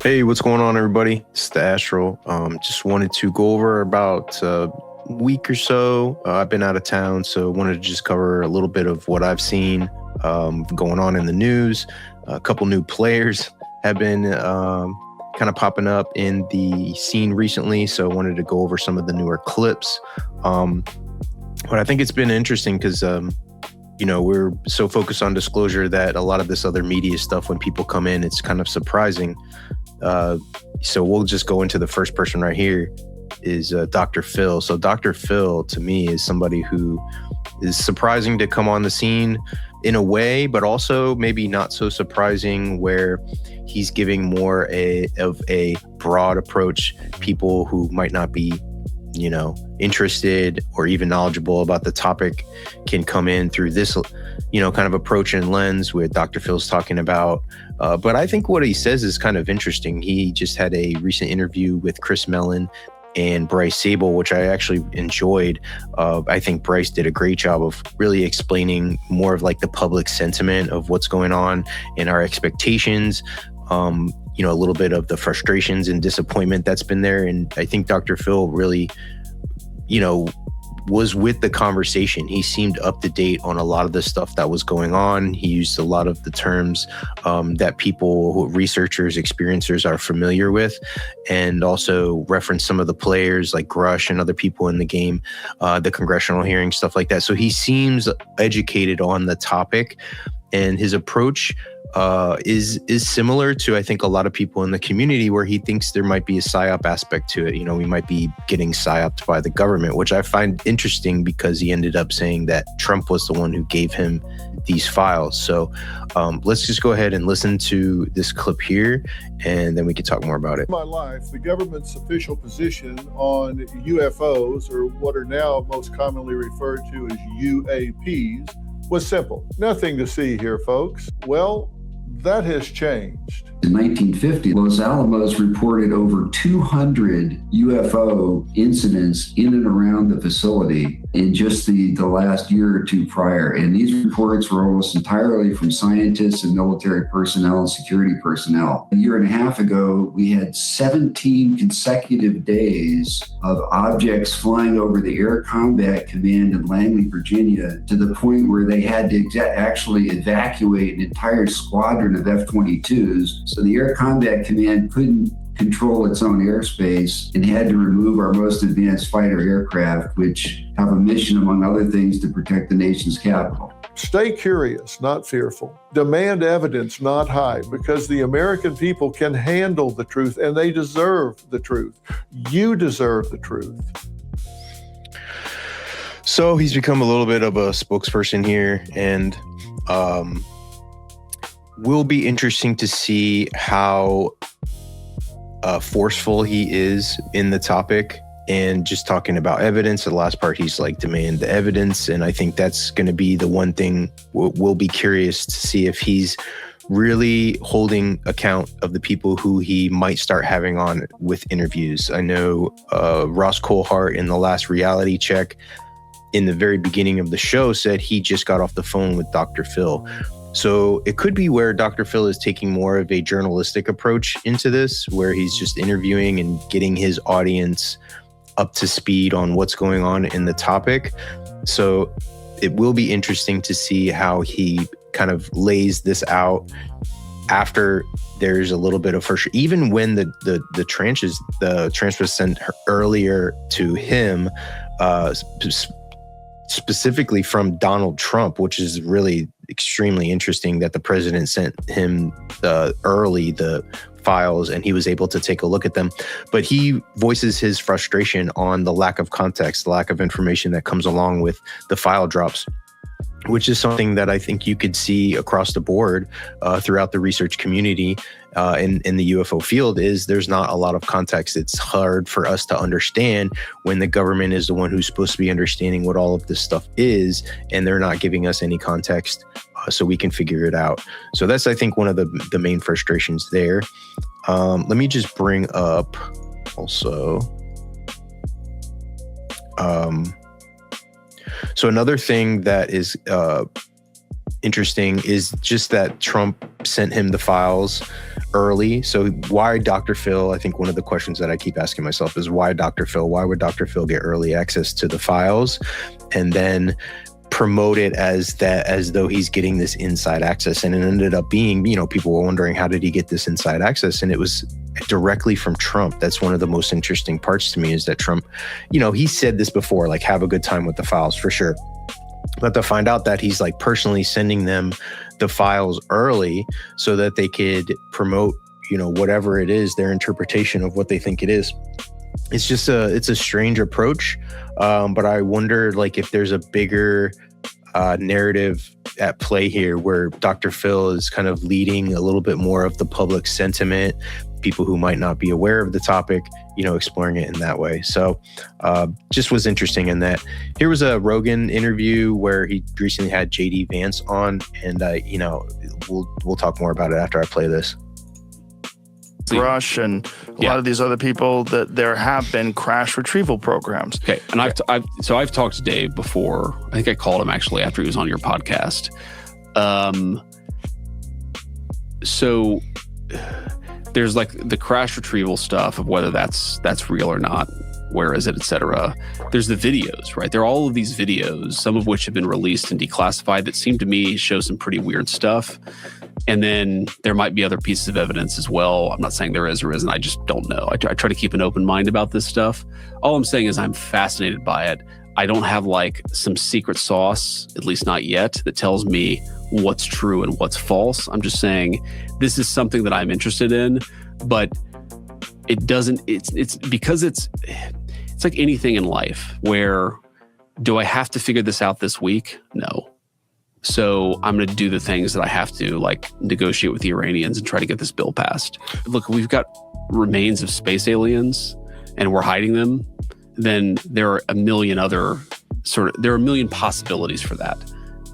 Hey, what's going on, everybody? It's the Astral. Just wanted to go over about a week or so. I've been out of town, so wanted to just cover a little bit of what I've seen going on in the news. A couple new players have been kind of popping up in the scene recently, so I wanted to go over some of the newer clips. But I think it's been interesting because we're so focused on disclosure that a lot of this other media stuff, when people come in, it's kind of surprising. So we'll just go into the first person right here is Dr. Phil. So Dr. Phil, to me, is somebody who is surprising to come on the scene in a way, but also maybe not so surprising, where he's giving more of a broad approach. People who might not be interested or even knowledgeable about the topic can come in through this, kind of approach and lens with Dr. Phil's talking about. But I think what he says is kind of interesting. He just had a recent interview with Chris Mellon and Bryce Sable, which I actually enjoyed. I think Bryce did a great job of really explaining more of like the public sentiment of what's going on and our expectations. A little bit of the frustrations and disappointment that's been there. And I think Dr. Phil really, was with the conversation. He seemed up to date on a lot of the stuff that was going on. He used a lot of the terms that people, researchers, experiencers are familiar with, and also referenced some of the players like Grush and other people in the game, the congressional hearings, stuff like that. So he seems educated on the topic, and his approach is similar to, I think, a lot of people in the community, where he thinks there might be a psyop aspect to it. We might be getting psyoped by the government, which I find interesting because he ended up saying that Trump was the one who gave him these files. So let's just go ahead and listen to this clip here, and then we can talk more about it. In my life, the government's official position on UFOs, or what are now most commonly referred to as UAPs, was simple. Nothing to see here, folks. Well, that has changed. In 1950, Los Alamos reported over 200 UFO incidents in and around the facility in just the last year or two prior. And these reports were almost entirely from scientists and military personnel and security personnel. A year and a half ago, we had 17 consecutive days of objects flying over the Air Combat Command in Langley, Virginia, to the point where they had to actually evacuate an entire squadron of F-22s. So the Air Combat Command couldn't control its own airspace and had to remove our most advanced fighter aircraft, which have a mission, among other things, to protect the nation's capital. Stay curious, not fearful. Demand evidence, not hide, because the American people can handle the truth, and they deserve the truth. You deserve the truth. So he's become a little bit of a spokesperson here, and will be interesting to see how forceful he is in the topic, and just talking about evidence. The last part, he's like, demand the evidence. And I think that's going to be the one thing we'll be curious to see, if he's really holding account of the people who he might start having on with interviews. I know Ross Coulthart in the last reality check in the very beginning of the show said he just got off the phone with Dr. Phil. So it could be where Dr. Phil is taking more of a journalistic approach into this, where he's just interviewing and getting his audience up to speed on what's going on in the topic. So it will be interesting to see how he kind of lays this out after there's a little bit of first, even when the tranche was sent earlier to him, specifically from Donald Trump, which is really extremely interesting that the president sent him early the files and he was able to take a look at them. But he voices his frustration on the lack of context, the lack of information that comes along with the file drops, which is something that I think you could see across the board throughout the research community in the UFO field. Is there's not a lot of context. It's hard for us to understand when the government is the one who's supposed to be understanding what all of this stuff is, and they're not giving us any context so we can figure it out. So that's, I think, one of the main frustrations there. Let me just bring up also so another thing that is interesting is just that Trump sent him the files early. So why Dr. Phil? I think one of the questions that I keep asking myself is why Dr. Phil? Why would Dr. Phil get early access to the files and then promote it as though he's getting this inside access? And it ended up being, people were wondering, how did he get this inside access? And it was directly from Trump. That's one of the most interesting parts to me, is that Trump, he said this before, like, have a good time with the files for sure. But to find out that he's like personally sending them the files early so that they could promote, whatever it is, their interpretation of what they think it is. It's just it's a strange approach. But I wonder, like, if there's a bigger narrative at play here where Dr. Phil is kind of leading a little bit more of the public sentiment, people who might not be aware of the topic, exploring it in that way. So just was interesting in that. Here was a Rogan interview where he recently had JD Vance on, and we'll talk more about it after I play this. Rush and a lot of these other people, that there have been crash retrieval programs. Okay, and I've talked to Dave before. I think I called him actually after he was on your podcast. So there's like the crash retrieval stuff of whether that's real or not. Where is it, etc. There's the videos, right? There are all of these videos, some of which have been released and declassified, that seem to me show some pretty weird stuff. And then there might be other pieces of evidence as well. I'm not saying there is or isn't. I just don't know. I try to keep an open mind about this stuff. All I'm saying is I'm fascinated by it. I don't have like some secret sauce, at least not yet, that tells me what's true and what's false. I'm just saying this is something that I'm interested in, but it doesn't, it's because it's like anything in life where, do I have to figure this out this week? No. So I'm going to do the things that I have to, like negotiate with the Iranians and try to get this bill passed. Look, we've got remains of space aliens and we're hiding them. Then there are a million possibilities for that.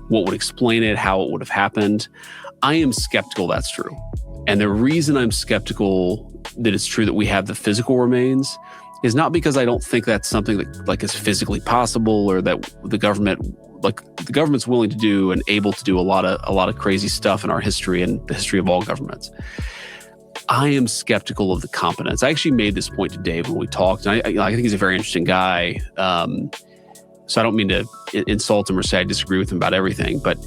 What would explain it, how it would have happened. I am skeptical that's true. And the reason I'm skeptical that it's true that we have the physical remains is not because I don't think that's something that like is physically possible, or that the government's willing to do and able to do a lot of crazy stuff in our history and the history of all governments. I am skeptical of the competence. I actually made this point to Dave when we talked, and I think he's a very interesting guy. So I don't mean to insult him or say I disagree with him about everything, but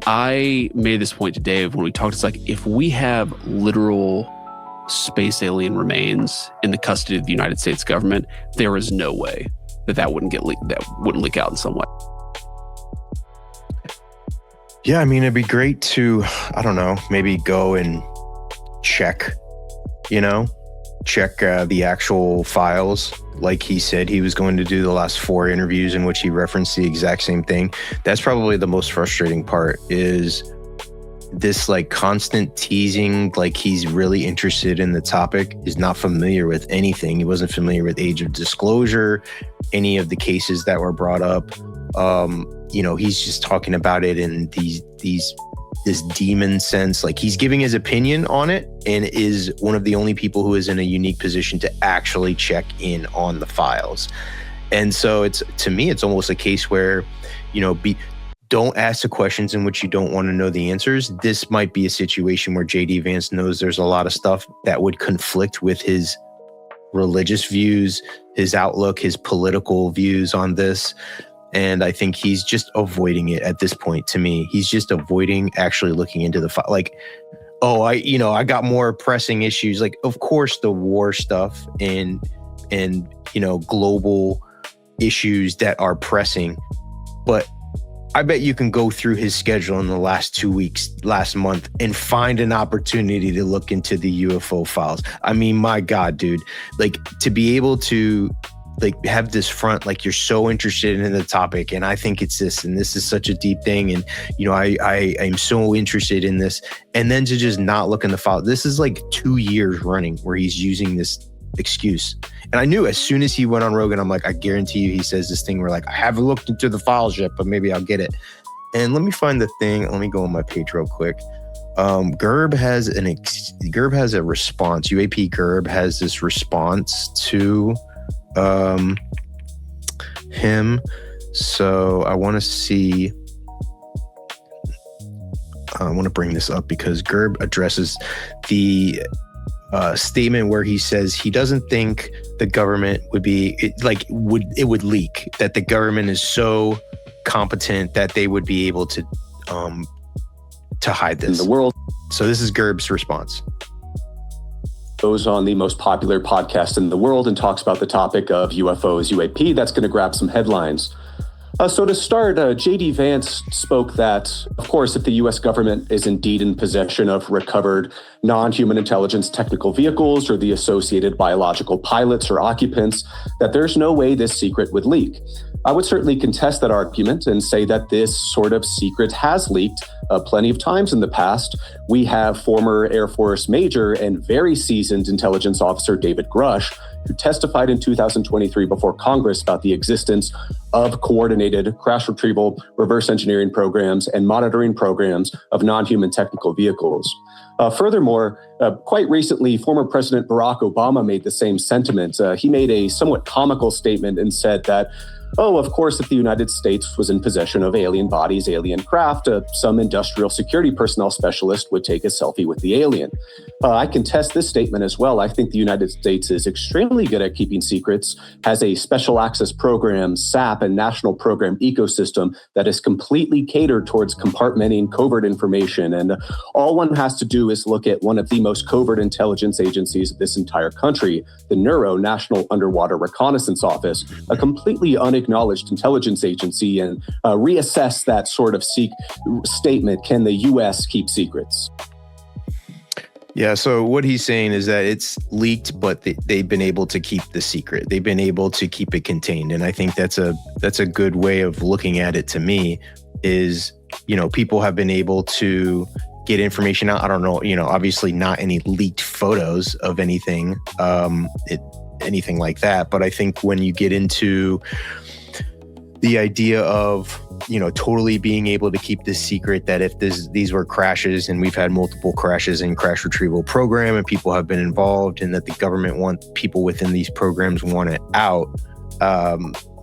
I made this point to Dave when we talked. It's like, if we have literal space alien remains in the custody of the United States government, there is no way that wouldn't leak out in some way. Yeah, I mean, it'd be great to, I don't know, maybe go and check the actual files. Like he said he was going to do the last 4 interviews in which he referenced the exact same thing. That's probably the most frustrating part, is this like constant teasing, like he's really interested in the topic, is not familiar with anything. He wasn't familiar with age of disclosure, any of the cases that were brought up. He's just talking about it in this demon sense. Like, he's giving his opinion on it and is one of the only people who is in a unique position to actually check in on the files. And so to me, it's almost a case where, don't ask the questions in which you don't want to know the answers. This might be a situation where JD Vance knows there's a lot of stuff that would conflict with his religious views, his outlook, his political views on this. And I think he's just avoiding it at this point. To me, he's just avoiding actually looking into the file. Like, I got more pressing issues. Like, of course, the war stuff and global issues that are pressing. But I bet you can go through his schedule in the last 2 weeks, last month, and find an opportunity to look into the UFO files. I mean, my God, dude, like, to be able to have this front, like, you're so interested in the topic, and I think it's this, and this is such a deep thing, and I'm so interested in this, and then to just not look in the file. This is like 2 years running where he's using this excuse. And I knew as soon as he went on Rogan, I'm like, I guarantee you he says this thing where, like, I haven't looked into the files yet, but maybe I'll get it. And let me find the thing. Let me go on my page real quick. Gerb has a response. UAP Gerb has this response to him. So I want to see. I want to bring this up because Gerb addresses the statement where he says he doesn't think the government would leak, that the government is so competent that they would be able to hide this. In the world. So this is Gerb's response. Goes on the most popular podcast in the world and talks about the topic of UFOs, UAP. That's going to grab some headlines. So to start, JD Vance spoke that, of course, if the U.S. government is indeed in possession of recovered non-human intelligence technical vehicles or the associated biological pilots or occupants, that there's no way this secret would leak. I would certainly contest that argument and say that this sort of secret has leaked plenty of times in the past. We have former Air Force Major and very seasoned intelligence officer David Grush, who testified in 2023 before Congress about the existence of coordinated crash retrieval, reverse engineering programs, and monitoring programs of non-human technical vehicles. Furthermore, quite recently, former President Barack Obama made the same sentiment. He made a somewhat comical statement and said that, of course, if the United States was in possession of alien bodies, alien craft, some industrial security personnel specialist would take a selfie with the alien. I contest this statement as well. I think the United States is extremely good at keeping secrets, has a special access program, SAP, and national program ecosystem that is completely catered towards compartmenting covert information. And all one has to do is look at one of the most covert intelligence agencies of this entire country, the NURO, National Underwater Reconnaissance Office, a completely unacknowledged intelligence agency, and reassess that sort of statement. Can the U.S. keep secrets? Yeah, so what he's saying is that it's leaked, but they've been able to keep the secret. They've been able to keep it contained. And I think that's a good way of looking at it to me is, people have been able to get information out. I don't know, obviously not any leaked photos of anything, anything like that. But I think when you get into the idea of, totally being able to keep this secret, that if these were crashes, and we've had multiple crashes in crash retrieval program and people have been involved, and that the government people within these programs want it out,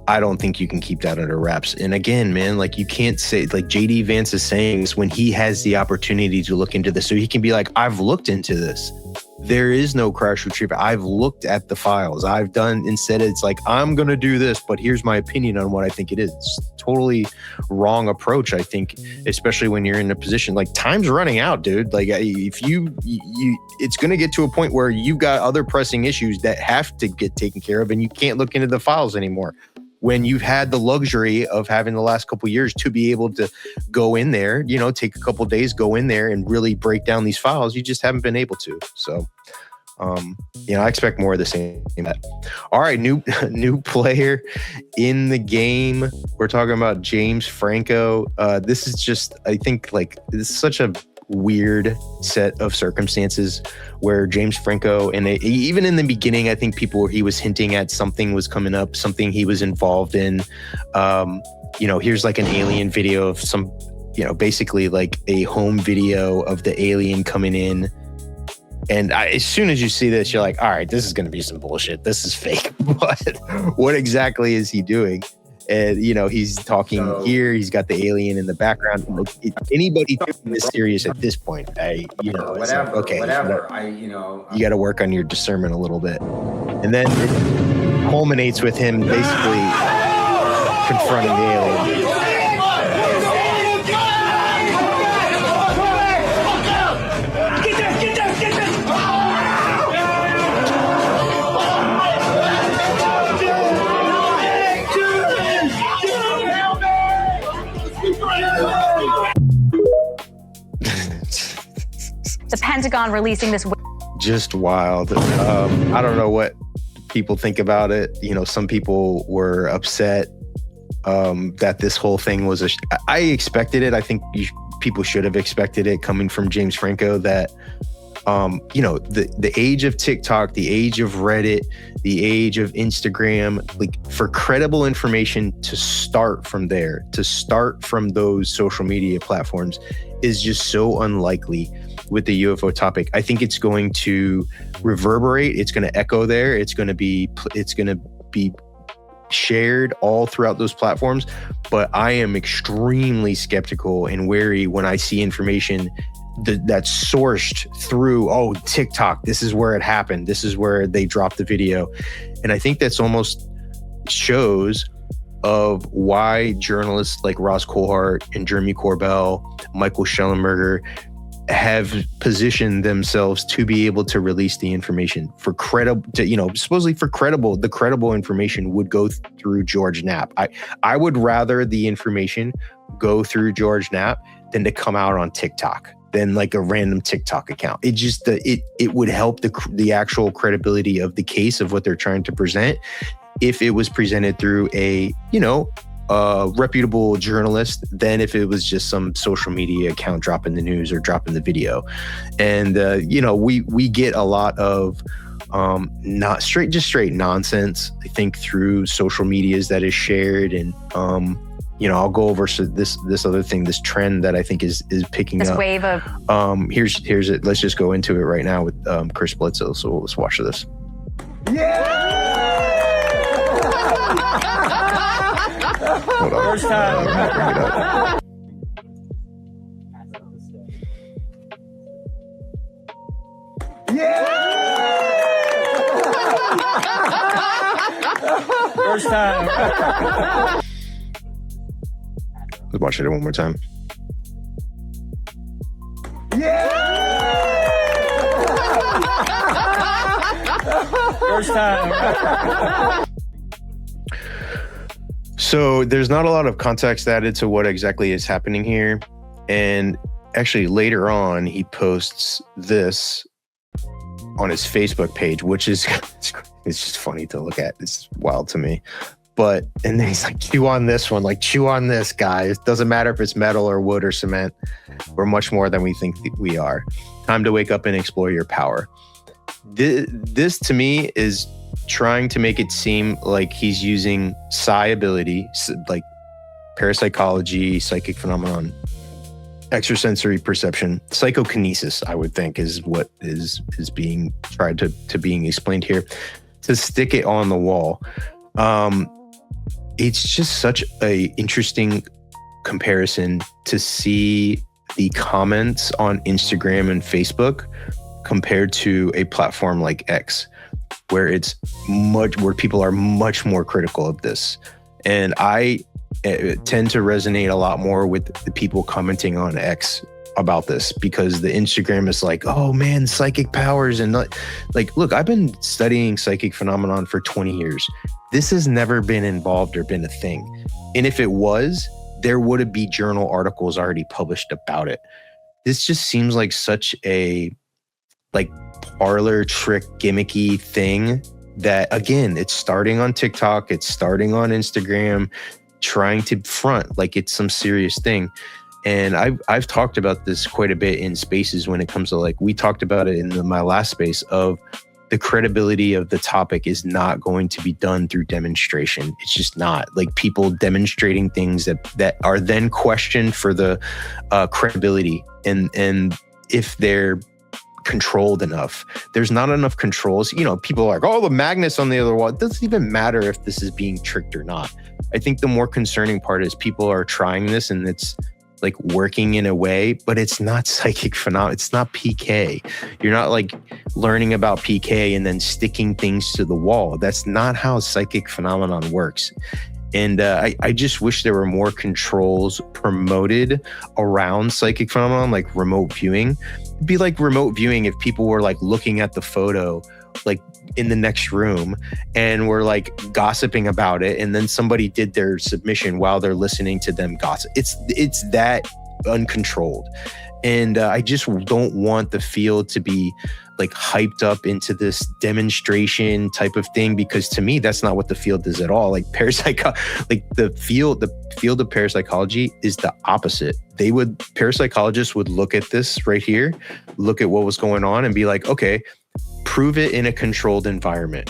I don't think you can keep that under wraps. And again, man, you can't say, JD Vance is saying this when he has the opportunity to look into this. So he can be like, I've looked into this. There is no crash retrieval. I've looked at the files. I've done, instead it's like, I'm going to do this, but here's my opinion on what I think it is. It's totally wrong approach, I think, especially when you're in a position, time's running out, dude. If you it's going to get to a point where you've got other pressing issues that have to get taken care of and you can't look into the files anymore. When you've had the luxury of having the last couple of years to be able to go in there, take a couple of days, go in there and really break down these files, you just haven't been able to. So, I expect more of the same. All right, new player in the game. We're talking about James Franco. This is just, I think, this is such a weird set of circumstances where James Franco, and even in the beginning, I think he was hinting at something was coming up, something he was involved in. Here's an alien video of some, basically a home video of the alien coming in. And as soon as you see this, you're like, all right, this is going to be some bullshit. This is fake. But what exactly is he doing? And, he's talking here. He's got the alien in the background. Anybody taking this serious at this point, whatever. You got to work on your discernment a little bit. And then it culminates with him basically confronting the alien. The Pentagon releasing this. Just wild. I don't know what people think about it. Some people were upset that this whole thing was I expected it. I think people should have expected it coming from James Franco, that the age of TikTok, the age of Reddit, the age of Instagram, for credible information to start from there, to start from those social media platforms is just so unlikely with the UFO topic. I think it's going to reverberate. It's going to echo there. It's going to be shared all throughout those platforms, but I am extremely skeptical and wary when I see information that's sourced through, TikTok, this is where it happened, this is where they dropped the video. And I think that's almost shows of why journalists like Ross Coulthart and Jeremy Corbell, Michael Schellenberger have positioned themselves to be able to release the information for supposedly for credible. The credible information would go through George Knapp. I would rather the information go through George Knapp than to come out on TikTok, than like a random TikTok account. It just it would help the actual credibility of the case of what they're trying to present if it was presented through a reputable journalist than if it was just some social media account dropping the news or dropping the video. And we get a lot of not straight nonsense, I think, through social medias that is shared. And I'll go over this other thing, this trend that I think is picking up. This wave of here's it. Let's just go into it right now with Chris Bledsoe. So let's watch this. Hold on. First time. Bring it up. First time. Let's watch it one more time. First time. So there's not a lot of context added to what exactly is happening here. And actually later on, he posts this on his Facebook page, which is, it's just funny to look at. It's wild to me. And then he's like, chew on this one, like chew on this, guys. Doesn't matter if it's metal or wood or cement. We're much more than we think we are. Time to wake up and explore your power. This to me is trying to make it seem like he's using psi ability, like parapsychology, psychic phenomenon, extrasensory perception, psychokinesis, I would think, is what is being tried to being explained here, to stick it on the wall. It's just such a interesting comparison to see the comments on Instagram and Facebook compared to a platform like X, where people are much more critical of this. And I tend to resonate a lot more with the people commenting on X about this, because the Instagram is like, oh man, psychic powers. And like, look, I've been studying psychic phenomenon for 20 years. This has never been involved or been a thing. And if it was, there would be journal articles already published about it. This just seems like such a parlor trick gimmicky thing that, again, it's starting on TikTok, it's starting on Instagram, trying to front like it's some serious thing. And I've talked about this quite a bit in spaces when it comes to, like, we talked about it in my last space of the credibility of the topic is not going to be done through demonstration. It's just not. Like, people demonstrating things that are then questioned for the credibility. And if they're controlled enough, there's not enough controls. People are like, oh, the magnets on the other wall. It doesn't even matter if this is being tricked or not. I think the more concerning part is people are trying this and it's like working in a way, but it's not psychic phenomenon. It's not PK. You're not like learning about PK and then sticking things to the wall. That's not how psychic phenomenon works. And I just wish there were more controls promoted around psychic phenomenon, like remote viewing. It'd be like remote viewing if people were like looking at the photo like in the next room and were like gossiping about it, and then somebody did their submission while they're listening to them gossip. It's that uncontrolled. And I just don't want the field to be like hyped up into this demonstration type of thing, because to me, that's not what the field is at all. Like the field of parapsychology is the opposite. Parapsychologists would look at this right here, look at what was going on and be like, okay, prove it in a controlled environment.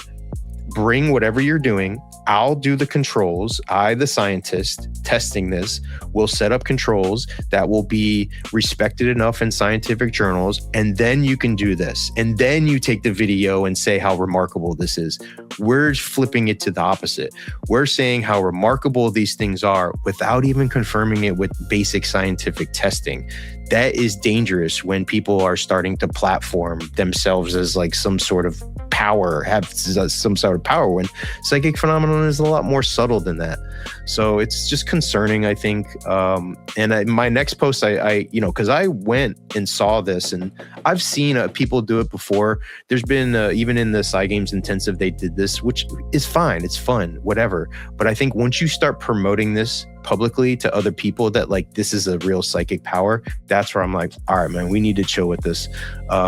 bring whatever you're doing. I'll do the controls. I, the scientist testing this, will set up controls that will be respected enough in scientific journals. And then you can do this. And then you take the video and say how remarkable this is. We're flipping it to the opposite. We're saying how remarkable these things are without even confirming it with basic scientific testing. That is dangerous when people are starting to platform themselves as like some sort of power, have some sort of power, when psychic phenomenon is a lot more subtle than that. So it's just concerning, I think. My next post, I because I went and saw this, and I've seen people do it before. There's been even in the Psy Games Intensive, they did this, which is fine. It's fun, whatever. But I think once you start promoting this publicly to other people that like this is a real psychic power, that's where I'm like, all right, man, we need to chill with this.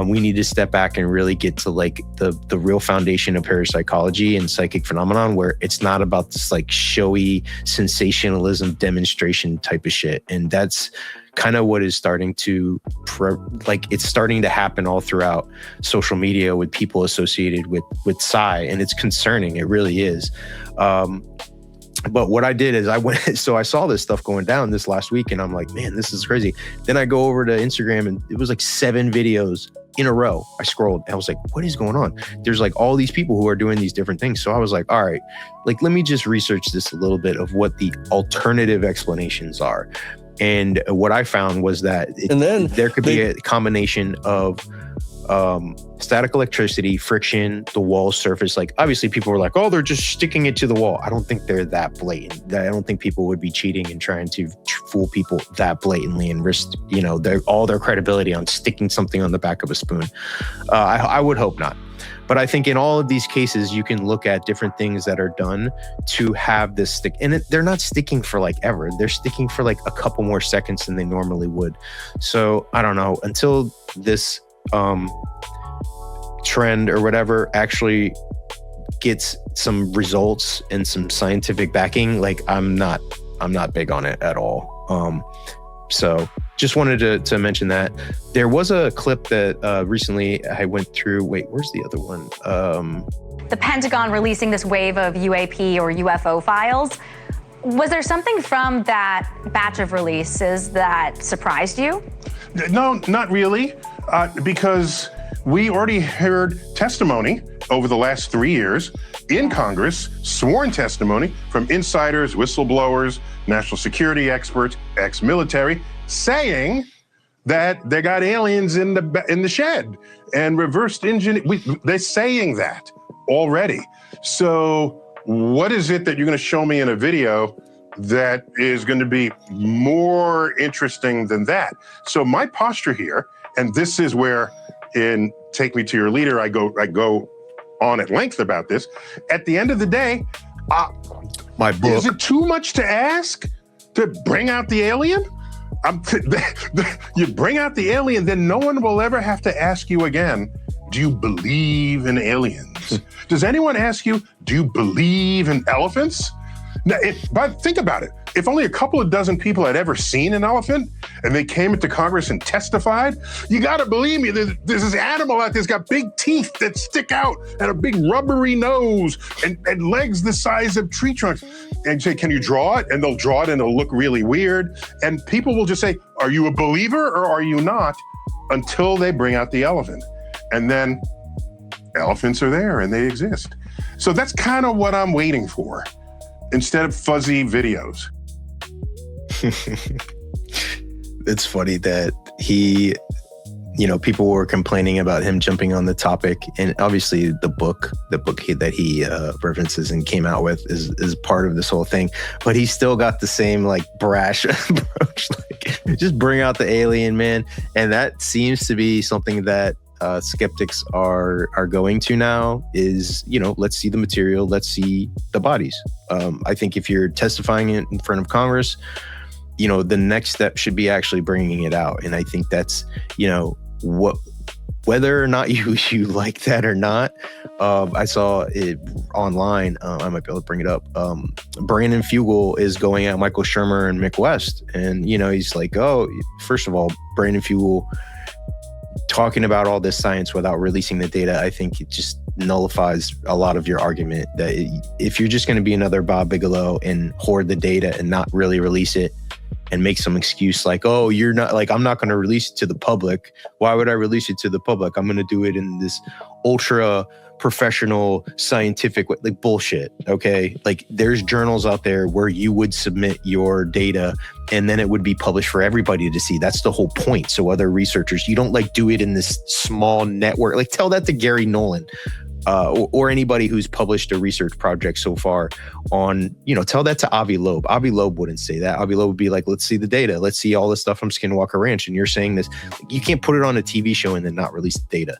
We need to step back and really get to like the real foundation of parapsychology and psychic phenomenon, where it's not about this like showy sensationalism demonstration type of shit. And that's kind of what is starting to it's starting to happen all throughout social media with people associated with Psy, and it's concerning. It really is. But what I did is I went, so I saw this stuff going down this last week, and I'm like, man, this is crazy. Then I go over to Instagram, and it was like 7 videos in a row. I scrolled, and I was like, what is going on? There's like all these people who are doing these different things. So I was like, all right, like, let me just research this a little bit of what the alternative explanations are. And what I found was that there could be a combination of static electricity, friction, the wall surface. Like, obviously people were like, oh, they're just sticking it to the wall. I don't think they're that blatant. I don't think people would be cheating and trying to fool people that blatantly and risk, all their credibility on sticking something on the back of a spoon. I would hope not. But I think in all of these cases, you can look at different things that are done to have this stick. And they're not sticking for like ever. They're sticking for like a couple more seconds than they normally would. So I don't know, until this trend or whatever actually gets some results and some scientific backing, like I'm not big on it at all. So just wanted to mention that. There was a clip that recently I went through. Wait, where's the other one? The Pentagon releasing this wave of UAP or UFO files. Was there something from that batch of releases that surprised you? No, not really, because we already heard testimony over the last 3 years in Congress, sworn testimony from insiders, whistleblowers, national security experts, ex-military, saying that they got aliens in the shed and reversed engineering. They're saying that already. So what is it that you're going to show me in a video that is going to be more interesting than that? So my posture here, and this is where in Take Me to Your Leader, I go on at length about this. At the end of the day, my book. Is it too much to ask to bring out the alien? You bring out the alien, then no one will ever have to ask you again, do you believe in aliens? Does anyone ask you, do you believe in elephants? Now, but think about it. If only a couple of dozen people had ever seen an elephant and they came into Congress and testified, you got to believe me, there's this animal out there that's got big teeth that stick out and a big rubbery nose and legs the size of tree trunks. And say, can you draw it? And they'll draw it and it'll look really weird. And people will just say, are you a believer or are you not? Until they bring out the elephant. And then elephants are there and they exist. So that's kind of what I'm waiting for, instead of fuzzy videos. It's funny that people were complaining about him jumping on the topic, and obviously the book that he references and came out with is part of this whole thing, but he still got the same like brash approach, like just bring out the alien, man. And that seems to be something that skeptics are going to now is, let's see the material, let's see the bodies. I think if you're testifying it in front of Congress, the next step should be actually bringing it out. And I think that's, whether or not you like that or not. I saw it online. I might be able to bring it up. Brandon Fugel is going at Michael Shermer and Mick West. And, he's like, oh, first of all, Brandon Fugel talking about all this science without releasing the data, I think it just nullifies a lot of your argument that if you're just going to be another Bob Bigelow and hoard the data and not really release it and make some excuse like, oh, you're not like, I'm not going to release it to the public. Why would I release it to the public? I'm going to do it in this ultra professional scientific way. Like bullshit. Okay. Like there's journals out there where you would submit your data and then it would be published for everybody to see. That's the whole point. So other researchers, you don't like do it in this small network. Like tell that to Gary Nolan. Or anybody who's published a research project so far on, tell that to Avi Loeb. Avi Loeb wouldn't say that. Avi Loeb would be like, let's see the data. Let's see all this stuff from Skinwalker Ranch. And you're saying this, you can't put it on a TV show and then not release the data.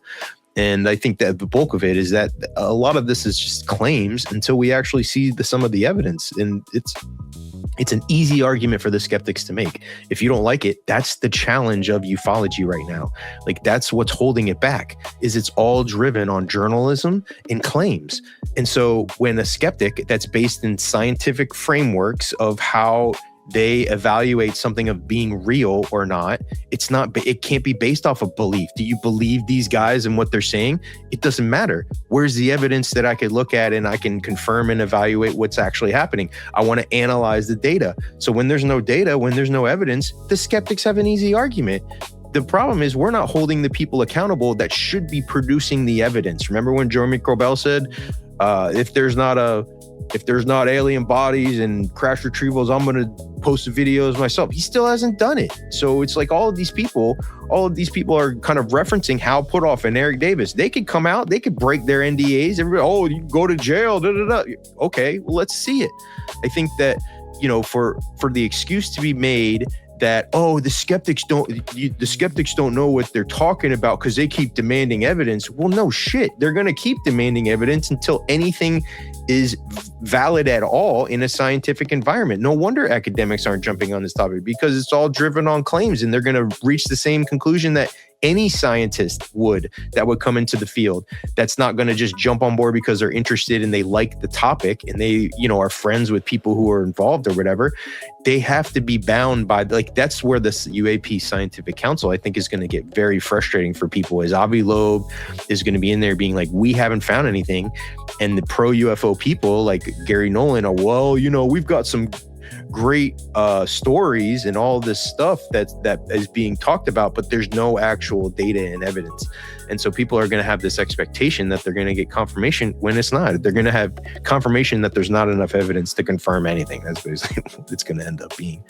And I think that the bulk of it is that a lot of this is just claims until we actually see some of the evidence. And it's an easy argument for the skeptics to make. If you don't like it, that's the challenge of ufology right now. Like that's what's holding it back, is it's all driven on journalism and claims. And so when a skeptic that's based in scientific frameworks of how they evaluate something of being real or not, it can't be based off of belief. Do you believe these guys and what they're saying? It doesn't matter. Where's the evidence that I could look at and I can confirm and evaluate what's actually happening? I want to analyze the data. So when there's no data, when there's no evidence, the skeptics have an easy argument. The problem is we're not holding the people accountable that should be producing the evidence. Remember when Jeremy Corbell said, if there's not alien bodies and crash retrievals, I'm going to post the videos myself. He still hasn't done it. So it's like all of these people are kind of referencing Hal Puthoff and Eric Davis. They could come out, they could break their NDAs. Everybody, you go to jail. Okay, well, let's see it. I think that, for the excuse to be made that, oh, the skeptics don't know what they're talking about because they keep demanding evidence. Well, no shit. They're going to keep demanding evidence until anything is valid at all in a scientific environment. No wonder academics aren't jumping on this topic, because it's all driven on claims, and they're going to reach the same conclusion that any scientist that would come into the field. That's not going to just jump on board because they're interested and they like the topic and they, are friends with people who are involved or whatever. They have to be bound by, that's where this UAP Scientific Council, I think, is going to get very frustrating for people, is Avi Loeb is going to be in there being like, we haven't found anything. And the pro UFO people like Gary Nolan are, well, we've got some great stories and all this stuff that is being talked about, but there's no actual data and evidence. And so people are going to have this expectation that they're going to get confirmation when it's not. They're going to have confirmation that there's not enough evidence to confirm anything. That's basically what it's going to end up being.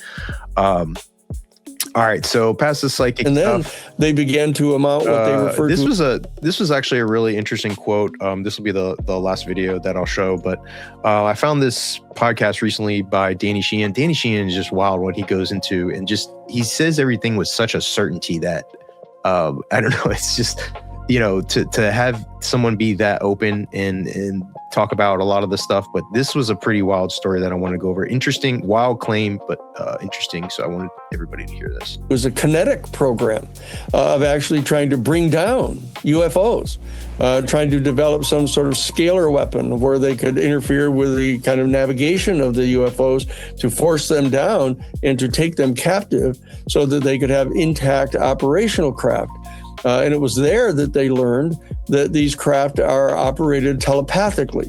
All right, so past the psychic and then stuff, they began to amount what they referred to. This was actually a really interesting quote. This will be the last video that I'll show, but I found this podcast recently by Danny Sheehan. Danny Sheehan is just wild what he goes into, and just he says everything with such a certainty that I don't know. It's just to have someone be that open and talk about a lot of the stuff. But this was a pretty wild story that I want to go over. Interesting, wild claim, but interesting. So I wanted everybody to hear this. It was a kinetic program of actually trying to bring down UFOs, trying to develop some sort of scalar weapon where they could interfere with the kind of navigation of the UFOs to force them down and to take them captive so that they could have intact operational craft. And it was there that they learned that these craft are operated telepathically,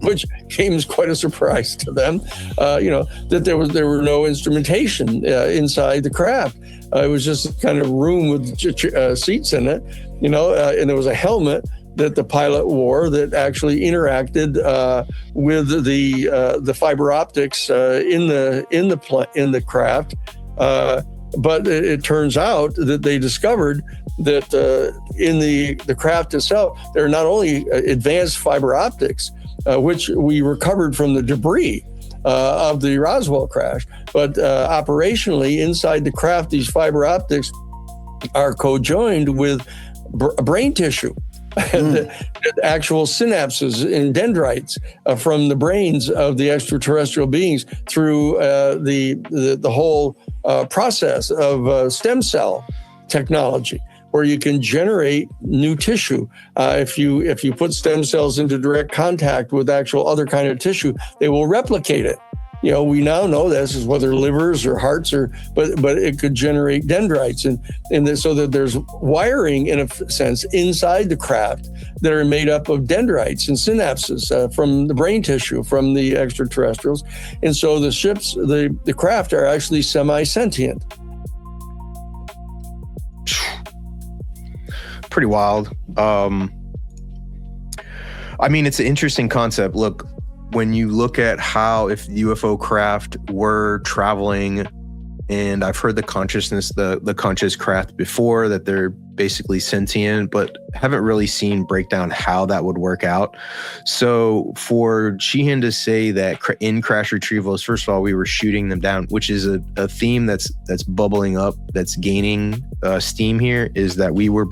which came as quite a surprise to them. That there were no instrumentation inside the craft. It was just a kind of room with seats in it, and there was a helmet that the pilot wore that actually interacted with the fiber optics in the craft. But it turns out that they discovered that in the craft itself, there are not only advanced fiber optics, which we recovered from the debris of the Roswell crash, but operationally inside the craft, these fiber optics are co-joined with brain tissue. And actual synapses and dendrites from the brains of the extraterrestrial beings through the whole process of stem cell technology, where you can generate new tissue. If you put stem cells into direct contact with actual other kind of tissue, they will replicate it. we now know this is whether livers or hearts but it could generate dendrites so that there's wiring in a sense inside the craft that are made up of dendrites and synapses from the brain tissue from the extraterrestrials. And so the ships, the craft are actually semi-sentient. Pretty wild. It's an interesting concept. Look, when you look at how if UFO craft were traveling, and I've heard the consciousness, the conscious craft before, that they're basically sentient, but haven't really seen breakdown how that would work out. So for Sheehan to say that in crash retrievals, first of all, we were shooting them down, which is a theme that's bubbling up, that's gaining steam here, is that we were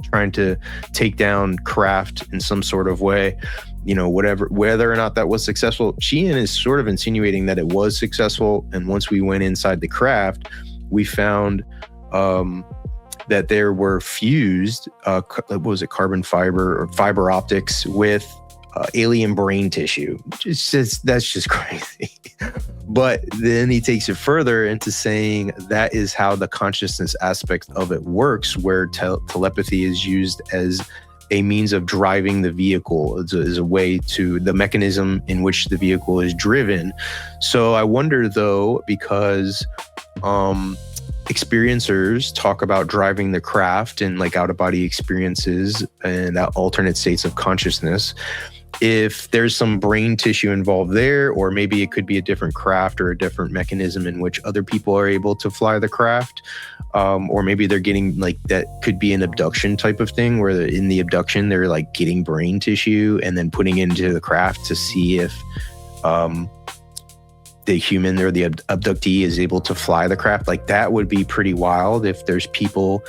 trying to take down craft in some sort of way, whether or not that was successful. Sheehan is sort of insinuating that it was successful. And once we went inside the craft, we found that there were fused, carbon fiber or fiber optics with alien brain tissue. That's just crazy. But then he takes it further into saying that is how the consciousness aspect of it works, where telepathy is used as a means of driving the vehicle, is a way to the mechanism in which the vehicle is driven. So I wonder though, because experiencers talk about driving the craft and like out-of-body experiences and alternate states of consciousness, if there's some brain tissue involved there, or maybe it could be a different craft or a different mechanism in which other people are able to fly the craft, or maybe they're getting that could be an abduction type of thing, where in the abduction they're like getting brain tissue and then putting it into the craft to see if the human or the abductee is able to fly the craft. Like that would be pretty wild if there's people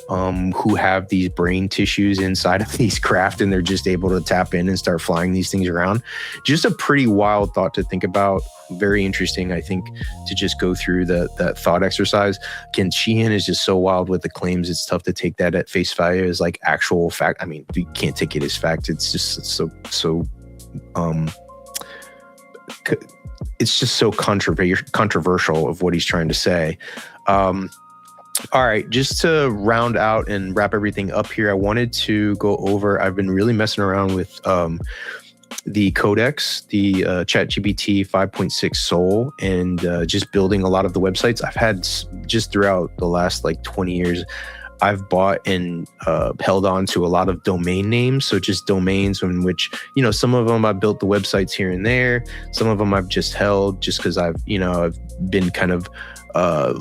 who have these brain tissues inside of these craft and they're just able to tap in and start flying these things around. Just a pretty wild thought to think about. Very interesting, I think, to just go through that thought exercise. Again, Sheehan is just so wild with the claims. It's tough to take that at face value as like actual fact. I mean, you can't take it as fact. It's just it's just so controversial of what he's trying to say. All right, just to round out and wrap everything up here, I wanted to go over, I've been really messing around with the Codex, the ChatGPT 5.6 Soul, and just building a lot of the websites. I've had just throughout the last 20 years, I've bought and held on to a lot of domain names. So just domains in which, some of them I've built the websites here and there. Some of them I've just held just because I've been kind of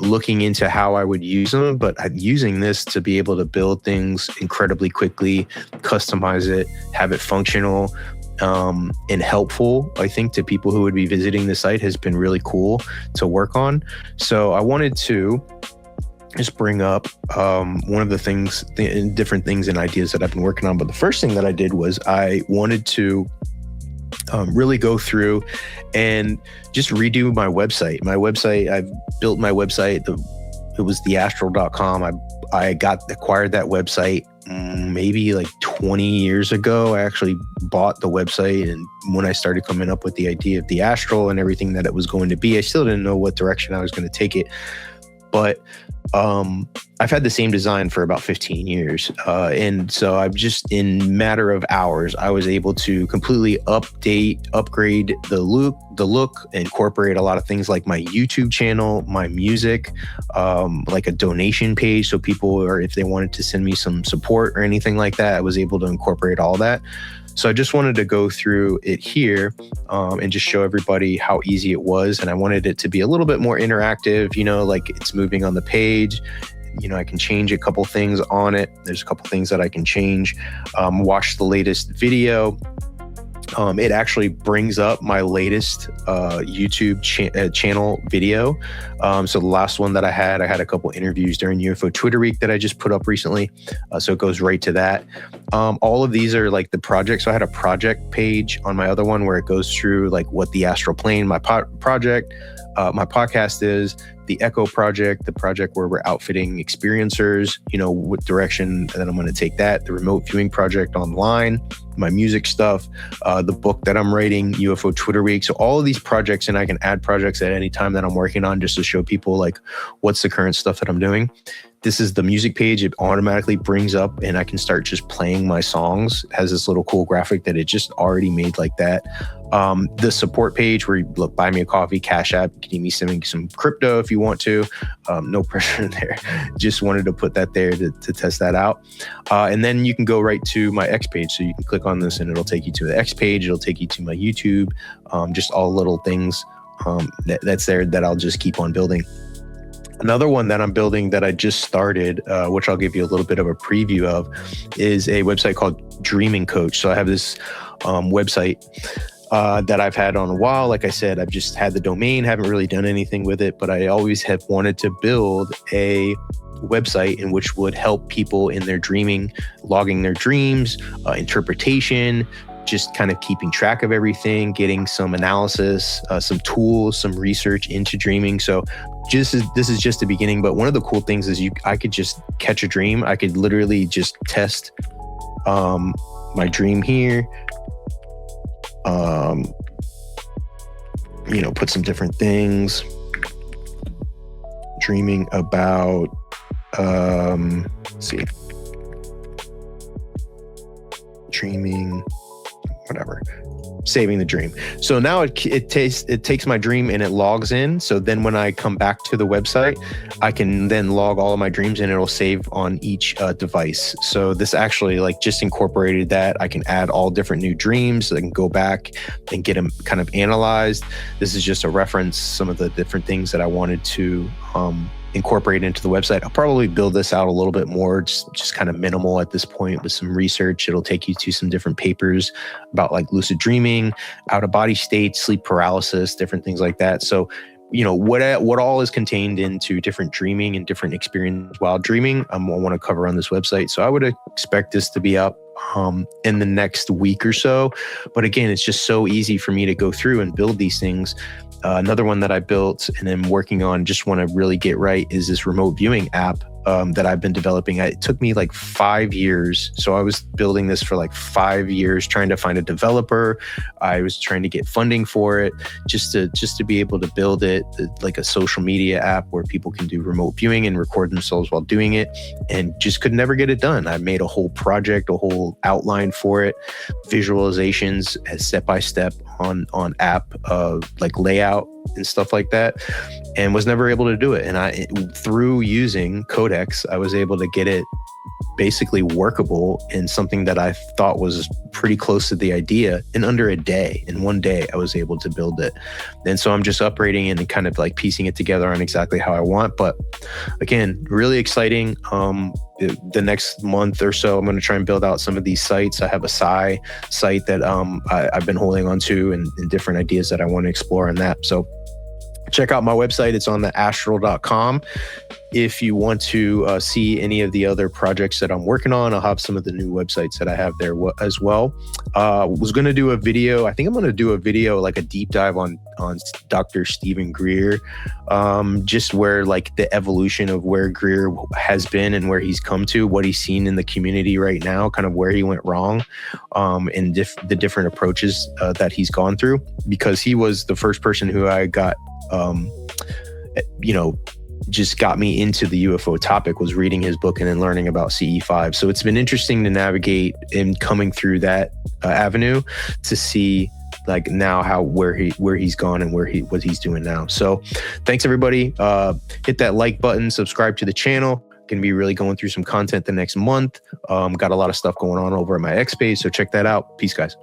looking into how I would use them, but using this to be able to build things incredibly quickly, customize it, have it functional and helpful, I think, to people who would be visiting the site has been really cool to work on. So I wanted to just bring up one of the things, different things and ideas that I've been working on. But the first thing that I did was I wanted to really go through and just redo my website. I've built my website. It was theastral.com. I acquired that website maybe 20 years ago. I actually bought the website, and when I started coming up with the idea of the Astral and everything that it was going to be, I still didn't know what direction I was going to take it. But I've had the same design for about 15 years. And so I've just, in matter of hours, I was able to completely upgrade the look, incorporate a lot of things like my YouTube channel, my music, like a donation page. So people, or if they wanted to send me some support or anything like that, I was able to incorporate all that. So I just wanted to go through it here and just show everybody how easy it was. And I wanted it to be a little bit more interactive, like it's moving on the page. I can change a couple things on it. There's a couple things that I can change. Watch the latest video. It actually brings up my latest YouTube channel video. So the last one that I had a couple interviews during UFO Twitter Week that I just put up recently. So it goes right to that. All of these are like the project. So I had a project page on my other one where it goes through like what the Astral Plane, my project, My podcast is the Echo Project, the project where we're outfitting experiencers, what direction that I'm going to take that, the remote viewing project online, my music stuff, the book that I'm writing, UFO Twitter Week. So all of these projects, and I can add projects at any time that I'm working on just to show people like what's the current stuff that I'm doing. This is the music page. It automatically brings up and I can start just playing my songs. It has this little cool graphic that it just already made like that. The support page where you look, buy me a coffee, Cash App, give me some crypto if you want to. No pressure there. Just wanted to put that there to test that out. And then you can go right to my X page. So you can click on this and it'll take you to the X page. It'll take you to my YouTube, just all little things that's there that I'll just keep on building. Another one that I'm building that I just started, which I'll give you a little bit of a preview of, is a website called Dreaming Coach. So I have this website that I've had on a while. Like I said, I've just had the domain, haven't really done anything with it, but I always have wanted to build a website in which would help people in their dreaming, logging their dreams, interpretation, just kind of keeping track of everything, getting some analysis, some tools, some research into dreaming. So this is just the beginning, but one of the cool things is I could just catch a dream. I could literally just test my dream here, put some different things, dreaming about, let's see, dreaming, whatever, saving the dream. So now it takes my dream and it logs in. So then when I come back to the website, I can then log all of my dreams and it'll save on each device. So this actually just incorporated that. I can add all different new dreams. I can go back and get them kind of analyzed. This is just a reference, some of the different things that I wanted to incorporate into the website. I'll probably build this out a little bit more, just kind of minimal at this point with some research. It'll take you to some different papers about lucid dreaming, out of body states, sleep paralysis, different things like that. So, what all is contained into different dreaming and different experience while dreaming, I want to cover on this website. So I would expect this to be up in the next week or so. But again, it's just so easy for me to go through and build these things. Another one that I built and am working on, just want to really get right, is this remote viewing app that I've been developing. It took me 5 years. So I was building this for 5 years, trying to find a developer. I was trying to get funding for it, just to be able to build it like a social media app where people can do remote viewing and record themselves while doing it, and just could never get it done. I made a whole project, a whole outline for it, visualizations as step-by-step on app layout and stuff like that, and was never able to do it. And through using Codex, I was able to get it basically workable in something that I thought was pretty close to the idea in under a day. In one day, I was able to build it. And so I'm just upgrading and kind of piecing it together on exactly how I want. But again, really exciting. The next month or so, I'm going to try and build out some of these sites. I have a Psi site that I've been holding on to, and different ideas that I want to explore on that. So check out my website. It's on the astral.com. If you want to see any of the other projects that I'm working on, I'll have some of the new websites that I have there as well. Was going to do a video. I think I'm going to do a video, a deep dive on Dr. Stephen Greer, just where the evolution of where Greer has been and where he's come to, what he's seen in the community right now, kind of where he went wrong, and the different approaches that he's gone through, because he was the first person who I got, just got me into the UFO topic, was reading his book and then learning about CE5. So it's been interesting to navigate in coming through that avenue to see now where he's gone and what he's doing now. So thanks everybody. Hit that like button, subscribe to the channel. Going to be really going through some content the next month. Got a lot of stuff going on over at my X page, so check that out. Peace, guys.